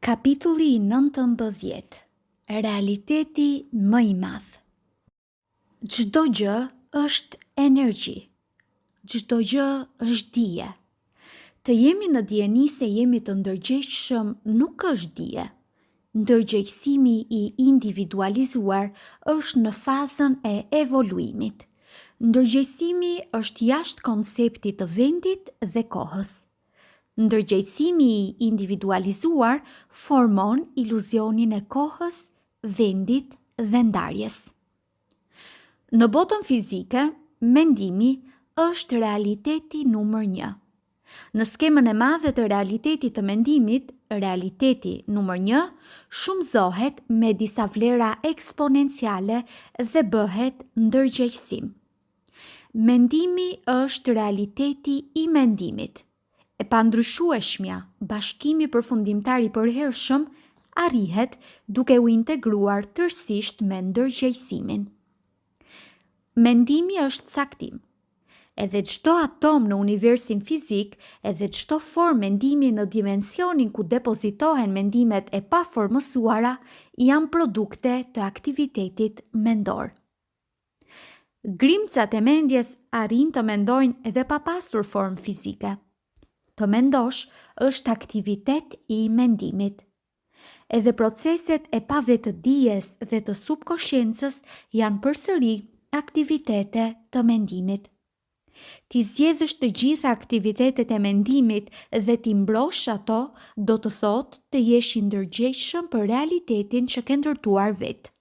Kapitulli 19. Realiteti më i madh. Çdo gjë është energji. Çdo gjë është dije. Të jemi në dijeni se jemi të ndërgjegjshëm nuk është dije. Ndërgjegjësimi i individualizuar është në fazën e evoluimit. Ndërgjegjësimi është jashtë konceptit të vendit dhe kohës. Ndërgjegjësimi i individualizuar formon iluzionin e kohës, vendit dhe ndarjes. Në botën fizike, mendimi është realiteti numër 1. Në skemën e madhe të realitetit të mendimit, realiteti numër 1 shumëzohet me disa vlera eksponenciale dhe bëhet ndërgjegjësim. Mendimi është realiteti i mendimit. E pandryshueshmja, bashkimi përfundimtar i përhershëm, arrihet duke u integruar tërësisht me ndërgjegjësimin. Mendimi është caktim. Edhe çdo atom në universin fizik, edhe çdo formë mendimi në dimensionin ku depozitohen mendimet e paformësuara, janë produkte të aktivitetit mendor. Grimcat e mendjes arrin të mendojnë edhe pa pasur formë fizike. Të mendosh është aktivitet i mendimit. Edhe proceset e pavetëdijes dhe të subkonsciencës janë përsëri aktivitete të mendimit. Ti zgjedhësh të gjitha aktivitetet e mendimit dhe ti mbrosh ato, do të thotë të jesh i ndërgjegjshëm për realitetin që ke ndërtuar vetë.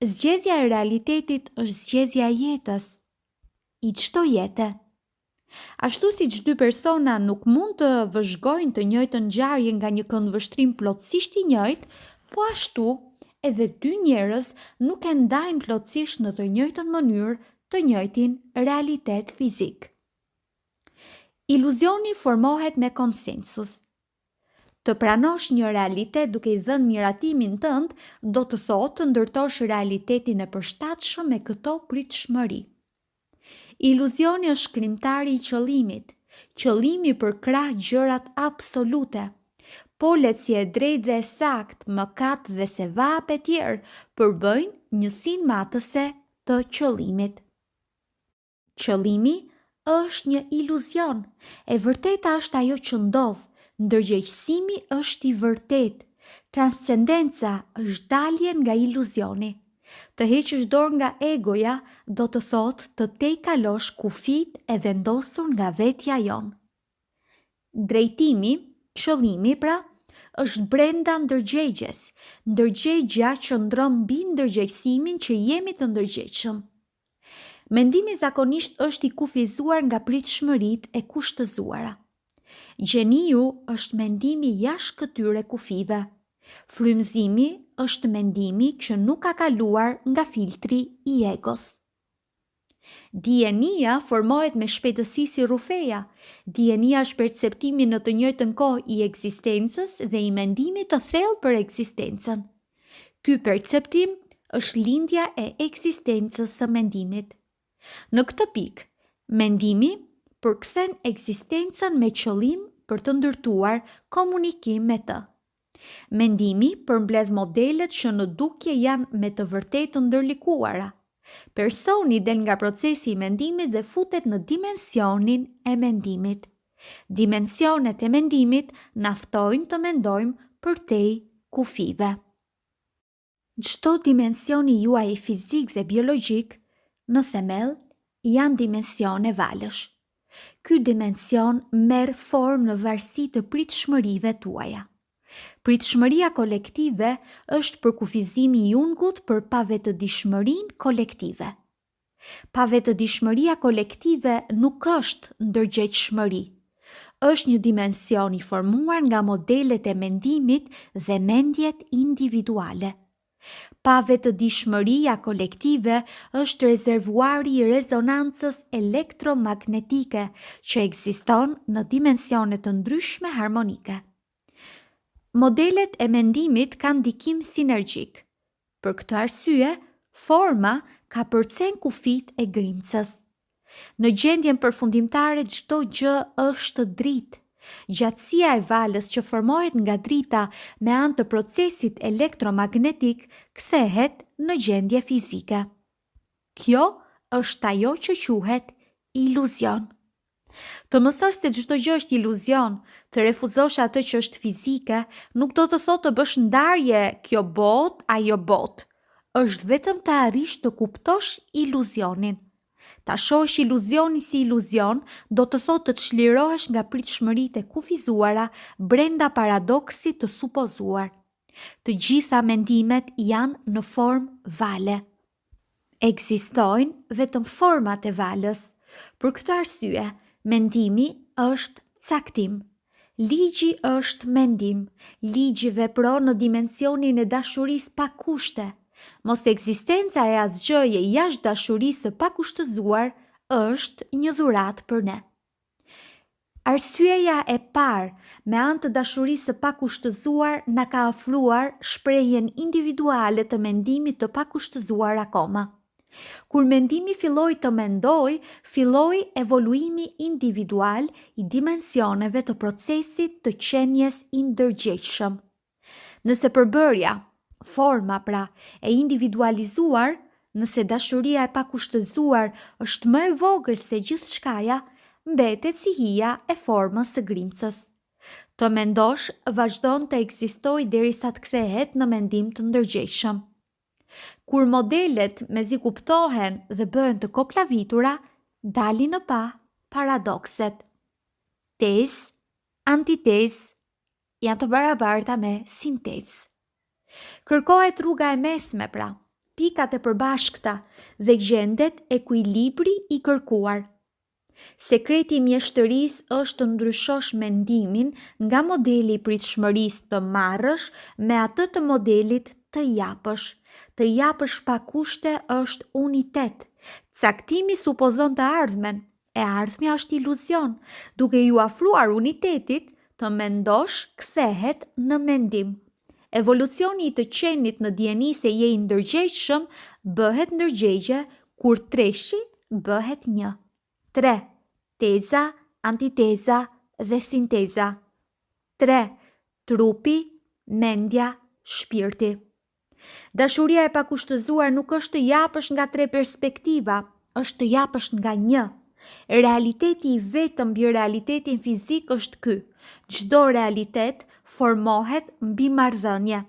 Zgjedhja e realitetit është zgjedhja e jetës, i çdo jete. Ashtu si dy persona nuk mund të vëzhgojnë të njëjtën ngjarje nga një këndvështrim plotësisht i njëjtë, po ashtu edhe dy njerëz nuk e ndajnë plotësisht në të njëjtën mënyrë të njëjtin realitet fizik. Iluzioni formohet me konsensus. Të pranosh një realitet duke i dhënë miratimin tënd, do të thotë të ndërtosh realitetin e përshtatshëm me këto pritshmëri. Iluzioni është krijimtari i qëllimit. Qëllimi përkrah gjërat absolute. Polet si e drejtë dhe e saktë, mëkat dhe sevap e tjerë përbëjnë njësinë matëse të qëllimit. Qëllimi është një iluzion. E vërteta është ajo që ndodh. Ndërgjegjësimi është i vërtetë. Transcendenca është dalje nga iluzioni. Të heqësh dorë nga egoja do të thotë të tejkalosh kufit e vendosur nga vetja jonë. Drejtimi, qëllimi pra, është brenda ndërgjegjes. Ndërgjegja qëndron mbi ndërgjegjësimin që jemi të ndërgjegjshëm. Mendimi zakonisht është i kufizuar nga pritshmëritë e kushtëzuara. Gjeniu është mendimi jashtë këtyre kufive. Frymëzimi është mendimi që nuk ka kaluar nga filtri i egos. Dijenia formohet me shpejtësi si rrufeja. Dijenia është perceptimi në të njëjtën kohë i ekzistencës dhe i mendimit të thellë për ekzistencën. Ky perceptim është lindja e ekzistencës së mendimit. Në këtë pikë, mendimi përkthen ekzistencën me qëllim për të ndërtuar komunikim me të. Mendimi përmbledh modelet që në dukje janë me të vërtetë të ndërlikuara. Personi del nga procesi i mendimit dhe futet në dimensionin e mendimit. Dimensionet e mendimit na ftojnë të mendojmë përtej kufive. Çdo dimensioni juaj fizik dhe biologjik, në themel, janë dimensione valësh. Ky dimension merr formë në varësi të pritshmërive tuaja. Pritshmëria kolektive është përkufizimi i ungut për pavetëdijshmërinë kolektive. Pavetëdijshmëria kolektive nuk është ndërgjegjshmëri. Është një dimension i formuar nga modelet e mendimit dhe mendjet individuale. Pavetëdijshmëria kolektive është rezervuari i rezonancës elektromagnetike që ekziston në dimensione të ndryshme harmonike. Modelet e mendimit kanë ndikim sinergjik. Për këtë arsye, forma ka përcen kufit e grimcës. Në gjendjen përfundimtare çdo gjë është dritë. Gjatësia e valës që formohet nga drita me anë të procesit elektromagnetik kthehet në gjendje fizike. Kjo është ajo që quhet iluzion. Të mësosh se çdo gjë është iluzion, të refuzosh atë që është fizike, nuk do të thotë të bësh ndarje kjo botë, ajo botë. Është vetëm të arrish të kuptosh iluzionin. Ta shohësh iluzionin si iluzion, do të thotë të çlirohesh nga pritshmëritë e kufizuara brenda paradoksit të supozuar. Të gjitha mendimet janë në formë vale. Ekzistojnë vetëm format e valës. Për këtë arsye, mendimi është caktim. Ligji është mendim. Ligji vepron në dimensionin e dashurisë pa kushte. Mos ekzistenca e asgjëje jashtë dashurisë së pakushtëzuar është një dhuratë për ne. Arsyeja e parë me anë të dashurisë së pakushtëzuar na ka ofruar shprehjen individuale të mendimit të pakushtëzuar akoma. Kur mendimi filloi të mendoj, filloi evoluimi individual i dimensioneve të procesit të qenjes i ndërgjegjshëm. Nëse përbërja, forma pra, e individualizuar, nëse dashuria e pakushtëzuar është më e vogël se gjithçkaja, mbetet si hija e formës së grimcës. Të mendosh vazhdon të ekzistojë derisa të kthehet në mendim të ndërgjegjshëm. Kur modelet mezi kuptohen dhe bëhen të koklavitura, dalin në pa paradokset. Tezë, antitezë janë të barabarta me sintezë. Kërkohet rruga e mesme pra, pikat e përbashkëta dhe gjendet ekuilibri i kërkuar. Sekreti i mjeshtërisë është të ndryshosh mendimin nga modeli i pritshmërisë të marrësh me atë të modelit të japësh. Të japësh pa kushte është unitet. Caktimi supozon të ardhmen, e ardhmja është iluzion. Duke ju afruar unitetit, të mendosh kthehet në mendim. Evolucioni i të qenit në dieni se je i ndërgjegjshëm bëhet ndërgjegje kur treshi bëhet një. 3. Teza, antiteza dhe sinteza. 3. Trupi, mendja, shpirti. Dashuria e pakushtëzuar nuk është të japësh nga 3 perspektiva, është të japësh nga 1. Realiteti i vetëm mbi realitetin fizik është ky. Çdo realitet formohet mbi marrëdhënie.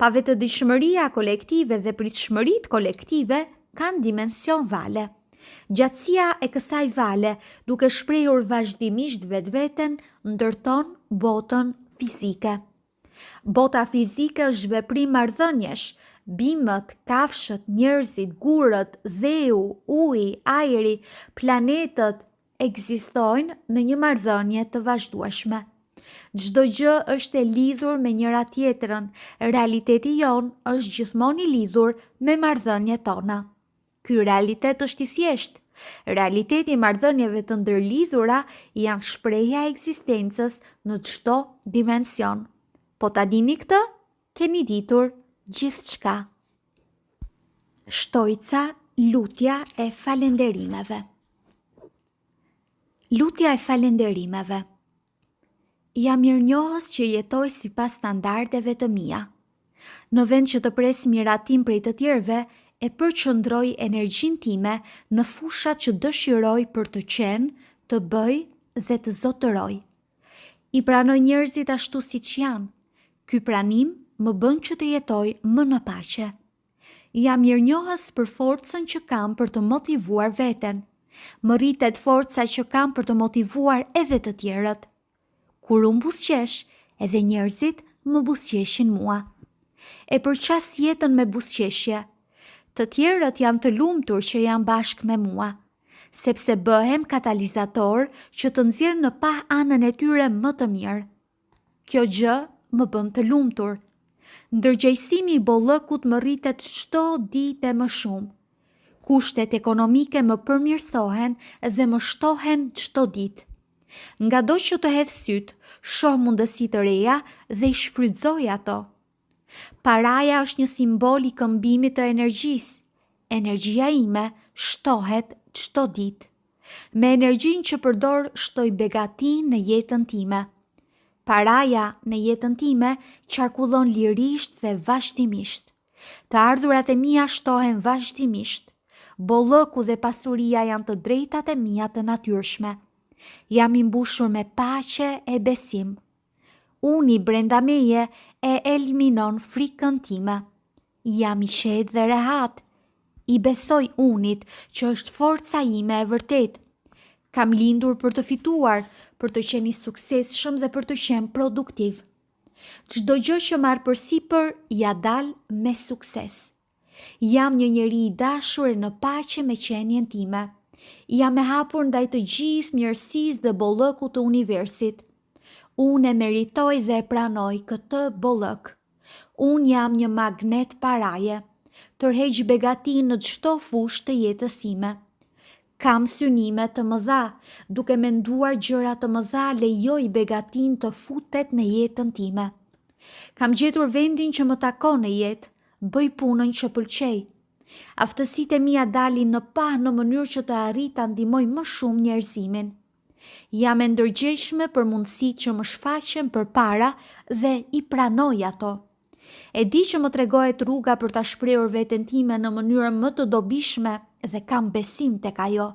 Pavetëdijshmëria kolektive dhe pritshmëritë kolektive kanë dimension vale. Gjatësia e kësaj vale, duke shprehur vazhdimisht vetveten, ndërton botën fizike. Bota fizike është veprim marrëdhëniesh. Bimët, kafshët, njerëzit, gurët, dheu, uji, ajri, planetët ekzistojnë në një marrëdhënie të vazhdueshme. Çdo gjë është e lidhur me njëra tjetrën. Realiteti jon është gjithmonë i lidhur me marrëdhëniet tona. Ky realitet është i thjeshtë. Realiteti i marrëdhënieve të ndërlidhura janë shprehja e ekzistencës në çdo dimension. Po ta dini këtë, keni ditur gjithçka. Shtojca, lutja e falenderimeve. Lutja e falenderimeve. Jam mirënjohës që jetoj sipas standardeve të mia. Në vend që të pres miratim prej të tjerëve, e përqendroj energjinë time në fushat që dëshiroj për të qenë, të bëj dhe të zotëroj. I pranoj njerëzit ashtu siç janë. Ky pranim më bën që të jetoj më në paqe. Jam mirënjohës për forcën që kam për të motivuar veten. Më rritet forca që kam për të motivuar edhe të tjerët. Kur unë buzëqesh, edhe njerëzit më buzëqeshin mua. E përqas jetën me buzëqeshje. Të tjerët janë të lumtur që janë bashkë me mua, sepse bëhem katalizator që të nxjerr në pa anën e tyre më të mirë. Kjo gjë më bën të lumtur. Ndërgjegjësimi i bollëkut më rritet çdo ditë më shumë. Kushtet ekonomike më përmirësohen dhe më shtohen çdo ditë. Ngado që të hedh syt, shoh mundësi të reja dhe i shfrytëzoj ato. Paraja është një simbol i këmbimit të energjisë. Energjia ime shtohet çdo ditë. Me energjinë që përdor shtoj begatin në jetën time. Paraja në jetën time qarkullon lirisht dhe vazhdimisht. Të ardhurat e mia shtohen vazhdimisht. Bollëku dhe pasuria janë të drejtat e mia të natyrshme. Jam i mbushur me paqe e besim. Uni brenda meje e eliminon frikën time. Jam i qetë dhe rehat. I besoj unit që është forca ime e vërtet. Kam lindur për të fituar, për të qenë i suksesshëm dhe për të qenë produktiv. Çdo gjë që marr përsipër ja dal me sukses. Jam një njeri i dashur e në paqe me qenien time. Jam e hapur ndaj të gjithë mirësisë dhe bollëkut të universit. Unë e meritoj dhe e pranoj këtë bollëk. Unë jam një magnet paraje. Tërheq begatin në çdo fushë të jetës sime. Kam synime të mëdha, duke menduar gjëra të mëdha lejoj begatin të futet në jetën time. Kam gjetur vendin që më takon në jetë, bëj punën që pëlqej. Aftësitë e mia dalin në pa në mënyrë që të arrit ta ndihmoj më shumë njerëzimin. Jam e ndërgjegjshme për mundësitë që më shfaqen përpara dhe i pranoj ato. E di që më tregohet rruga për ta shprehur veten time në mënyrë më të dobishme dhe kam besim tek ajo.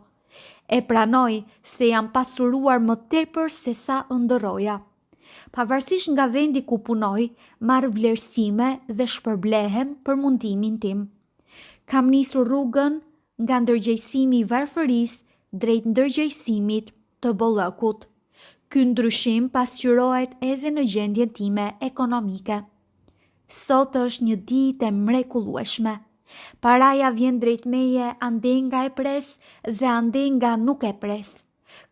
E pranoj se jam pasuruar më tepër se sa ëndërroja. Pavarësisht nga vendi ku punoj, marr vlerësime dhe shpërblehem për mundimin tim. Kam nisur rrugën nga ndërgjegjësimi i varfërisë drejt ndërgjegjësimit të bollëkut. Ky ndryshim pasqyrohet edhe në gjendjen time ekonomike. Sot është një ditë e mrekullueshme. Paraja vjen drejt meje ande nga e pres dhe ande nga nuk e pres.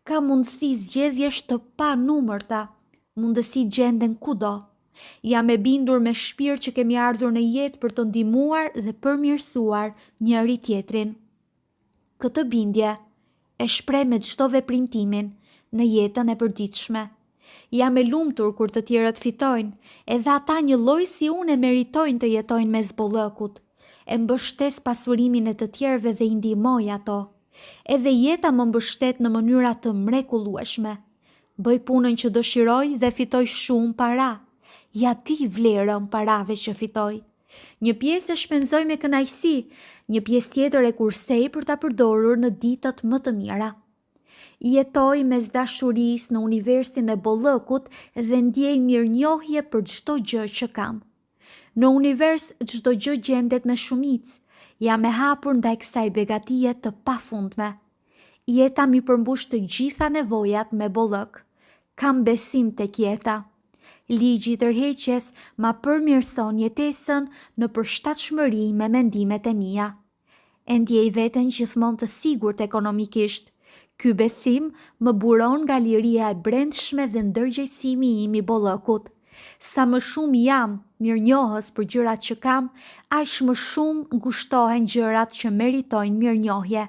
Ka mundësi zgjedhjesh të panumërta. Mundësi gjenden kudo. Jam e bindur me shpirt që kemi ardhur në jetë për të ndihmuar dhe përmirësuar njëri tjetrin. Këtë bindje e shpreh me çdo veprim timin në jetën e përditshme. Jam e lumtur kur të tjerët fitojnë, edhe ata një lloj si unë e meritojnë të jetojnë mes bollëkut. E mbështes pasurimin e të tjerëve dhe i ndihmoj ato. Edhe jeta më mbështet në mënyra të mrekullueshme. Bëj punën që dëshiroj dhe fitoj shumë para. Ja di vlerën parave që fitoj. Një pjesë e shpenzoj me kënaqësi, një pjesë tjetër e kursej për ta përdorur në ditët më të mira. Jetoj mes dashurisë në universin e bollëkut dhe ndjej mirënjohje për çdo gjë që kam. Në univers çdo gjë gjendet me shumicë. Jam e hapur ndaj kësaj begatie të pafundme. Jeta mi përmbush të gjitha nevojat me bollëk. Kam besim tek jeta. Ligji i tërheqjes ma përmirëson jetesën në përshtatshmëri me mendimet e mia. E ndjej veten gjithmonë të sigurt ekonomikisht. Ky besim më buron nga liria e brendshme dhe ndërgjegjësimi im i bollëkut. Sa më shumë jam mirënjohës për gjërat që kam, aq më shumë ngushtohen gjërat që meritojnë mirënjohje.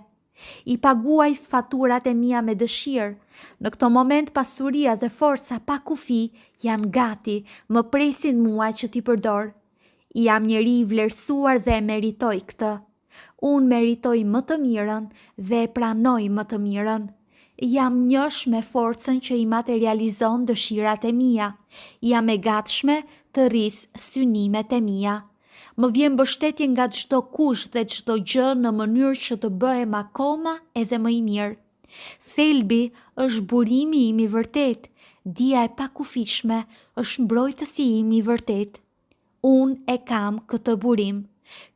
I paguaj faturat e mia me dëshirë. Në këtë moment pasuria dhe forca pa kufi janë gati, më presin mua që t'i përdor. Jam njeri i vlerësuar dhe e meritoj këtë. Unë meritoj më të mirën dhe e pranoj më të mirën. Jam njësh me forcën që i materializon dëshirat e mia. Jam e gatshme të rris synimet e mia. Më vjen mbështetje nga çdo kush dhe çdo gjë në mënyrë që të bëhem akoma edhe më i mirë. Thelbi është burimi im i vërtet. Dia e pakufishme është mbrojtësi im i vërtet. Unë e kam këtë burim.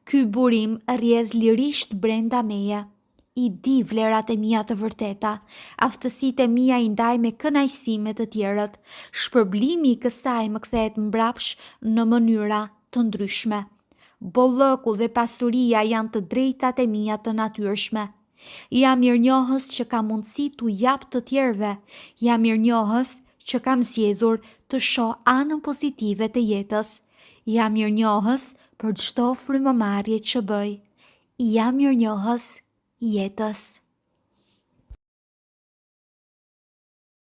Ky burim rrjedh lirisht brenda meje. I di vlerat e mia të vërteta, aftësitë e mia i ndaj me kënaqësi me të tjerët, shpërblimi i kësaj më kthehet mbrapsh në mënyra të ndryshme. Bollëku dhe pasuria janë të drejtat e mia të natyrshme. Jam mirënjohës që kam mundësi t'u jap të tjerëve. Jam mirënjohës që kam zgjedhur të shoh anën pozitive të jetës. Jam mirënjohës për çdo frymëmarrje që bëj. Jam mirënjohës jetës.